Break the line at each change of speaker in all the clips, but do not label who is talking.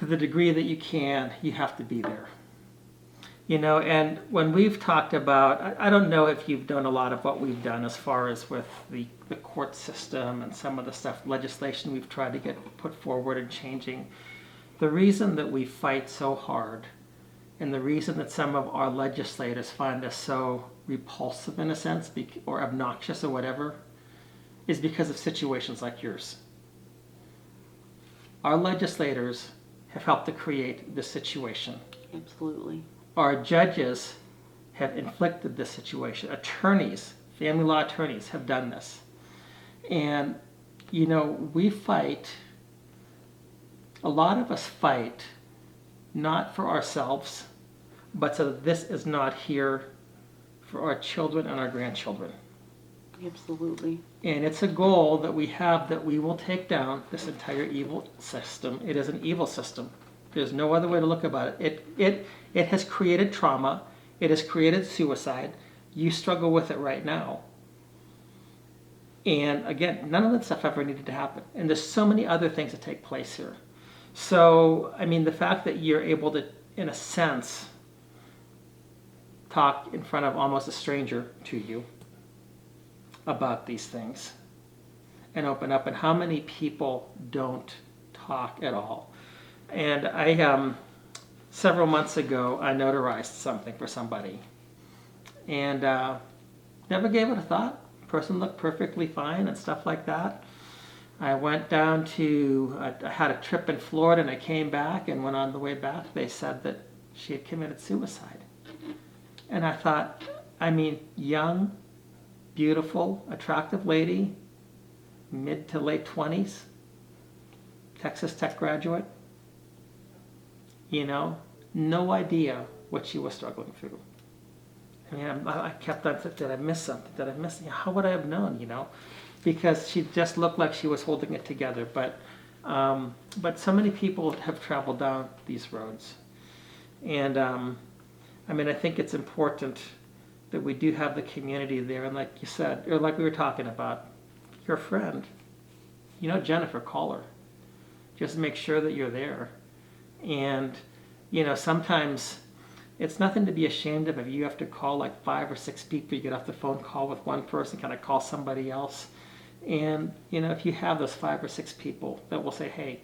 to the degree that you can, you have to be there. And when we've talked about, I don't know if you've done a lot of what we've done as far as with the court system and some of the stuff, legislation we've tried to get put forward and changing. The reason that we fight so hard and the reason that some of our legislators find us so repulsive in a sense or obnoxious or whatever is because of situations like yours. Our legislators have helped to create this situation.
Absolutely.
Our judges have inflicted this situation. Attorneys, family law attorneys have done this. And, we fight, a lot of us fight not for ourselves, but so that this is not here for our children and our grandchildren.
Absolutely.
And it's a goal that we have that we will take down this entire evil system. It is an evil system. There's no other way to look about it. It has created trauma. It has created suicide. You struggle with it right now. And again, none of that stuff ever needed to happen. And there's so many other things that take place here. So, the fact that you're able to, in a sense, talk in front of almost a stranger to you about these things and open up, and how many people don't talk at all. And I, several months ago, I notarized something for somebody and never gave it a thought. The person looked perfectly fine and stuff like that. I went down to, I had a trip in Florida and I came back, and when on the way back they said that she had committed suicide. And I thought, young, beautiful, attractive lady, mid to late 20s, Texas Tech graduate, no idea what she was struggling through. I kept on thinking, did I miss something? Did I miss? How would I have known? Because she just looked like she was holding it together. But so many people have traveled down these roads, and I think it's important that we do have the community there. And like you said, or like we were talking about, your friend, Jennifer, call her. Just make sure that you're there. And, sometimes it's nothing to be ashamed of if you have to call like 5 or 6 people. You get off the phone call with one person, kind of call somebody else. And, if you have those 5 or 6 people that will say, hey,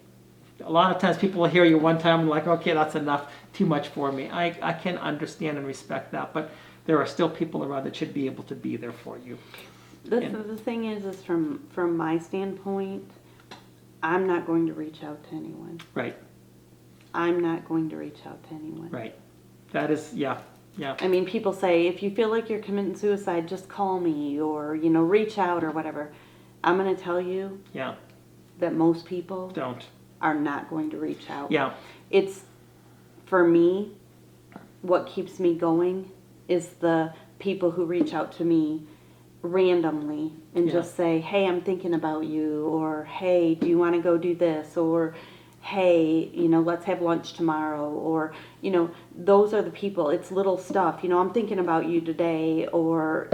a lot of times people will hear you one time and like, okay, that's enough, too much for me. I can understand and respect that, but there are still people around that should be able to be there for you.
The thing is from my standpoint, I'm not going to reach out to anyone.
Right.
I'm not going to reach out to anyone.
Right. That is, yeah.
People say, if you feel like you're committing suicide, just call me or, reach out or whatever. I'm going to tell you that most people are not going to reach out.
Yeah.
It's, for me, what keeps me going is the people who reach out to me randomly and just say, hey, I'm thinking about you, or hey, do you want to go do this, or hey, let's have lunch tomorrow, or those are the people. It's little stuff, I'm thinking about you today, or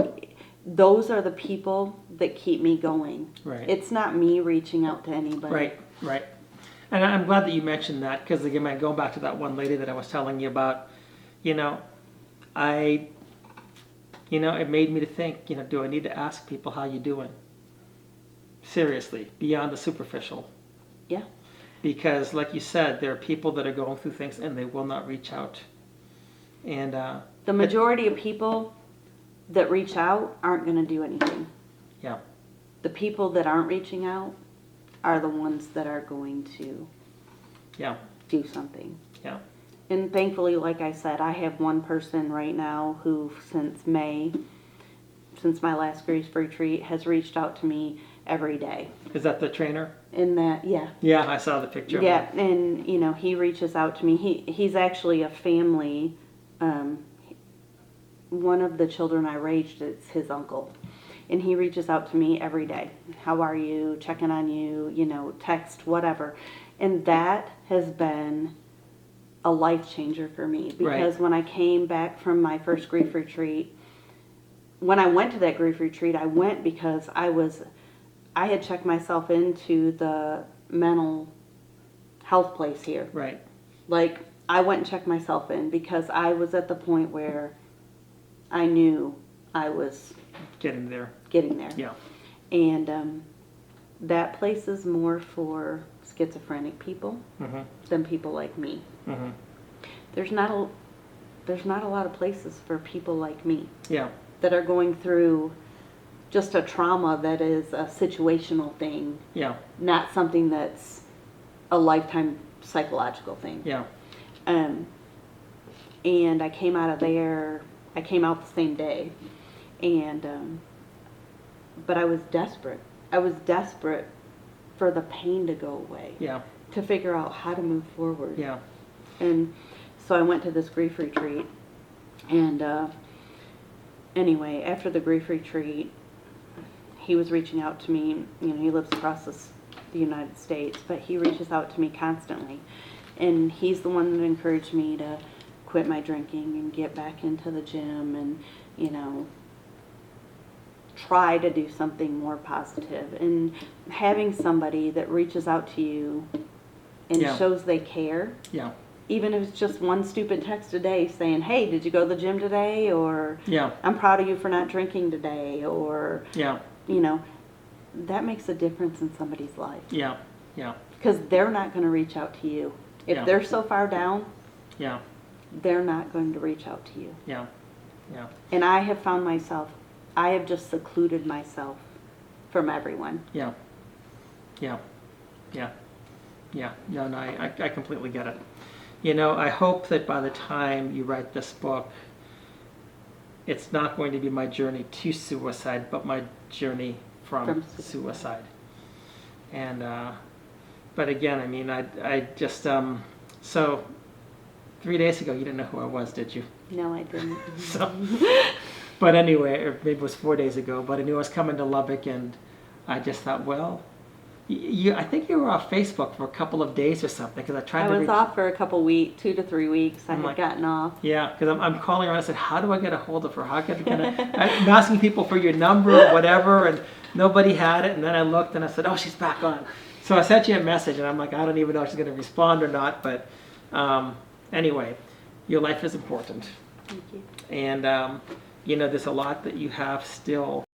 those are the people that keep me going. Right. It's not me reaching out to anybody.
Right. And I'm glad that you mentioned that, because again, going back to that one lady that I was telling you about, it made me to think, do I need to ask people how you doing? Seriously, beyond the superficial.
Yeah.
Because like you said, there are people that are going through things and they will not reach out. And
the majority of people that reach out aren't going to do anything.
Yeah.
The people that aren't reaching out are the ones that are going to do something.
Yeah.
And thankfully, like I said, I have one person right now who since May, since my last grief retreat, has reached out to me every day.
Is that the trainer?
Yeah,
I saw the picture.
Yeah, and he reaches out to me. He's actually a family. One of the children I raised is his uncle, and he reaches out to me every day. How are you? Checking on you. Text, whatever, and that has been a life changer for me, because when I came back from my first grief retreat, when I went to that grief retreat, I went because I had checked myself into the mental health place here.
Right.
Like, I went and checked myself in because I was at the point where I knew I was
Getting there.
getting there.
Yeah.
And that place is more for schizophrenic people
Mm-hmm.
than people like me.
Mm-hmm.
There's not a lot of places for people like me
Yeah.
that are going through just a trauma that is a situational thing,
Yeah.
not something that's a lifetime psychological thing.
Yeah.
And I came out of there, I came out the same day, but I was desperate. I was desperate for the pain to go away,
Yeah.
to figure out how to move forward.
Yeah.
And so I went to this grief retreat, and anyway, after the grief retreat, he was reaching out to me. You know, he lives across the United States, but he reaches out to me constantly. And he's the one that encouraged me to quit my drinking and get back into the gym and, you know, try to do something more positive. And having somebody that reaches out to you and
Yeah.
shows they care,
Yeah.
even if it's just one stupid text a day saying, hey, did you go to the gym today? Or
Yeah.
I'm proud of you for not drinking today. Or,
Yeah.
you know, that makes a difference in somebody's life.
Yeah. Yeah.
Because they're not going to reach out to you. If
Yeah.
they're so far down,
Yeah.
they're not going to reach out to you.
Yeah. Yeah.
And I have found myself, I have just secluded myself from everyone.
Yeah. Yeah. Yeah. Yeah. No, I completely get it. You know, I hope that by the time you write this book, it's not going to be my journey to suicide, but my journey from suicide. And, but again, I mean, I just, so 3 days ago, you didn't know who I was, did you?
No, I didn't.
So, but anyway, or maybe it was 4 days ago, but I knew I was coming to Lubbock, and I just thought, well, I think you were off Facebook for a couple of days or something, because I tried
I
to
was off for a couple weeks, 2 to 3 weeks. I
I'm
had
like-
gotten off.
Yeah, because I'm calling around. I said, how do I get a hold of her? How can I'm asking people for your number or whatever, and nobody had it. And then I looked and I said, oh, she's back on. So I sent you a message, and I'm like, I don't even know if she's going to respond or not. But anyway, your life is important.
Thank you.
And, you know, there's a lot that you have still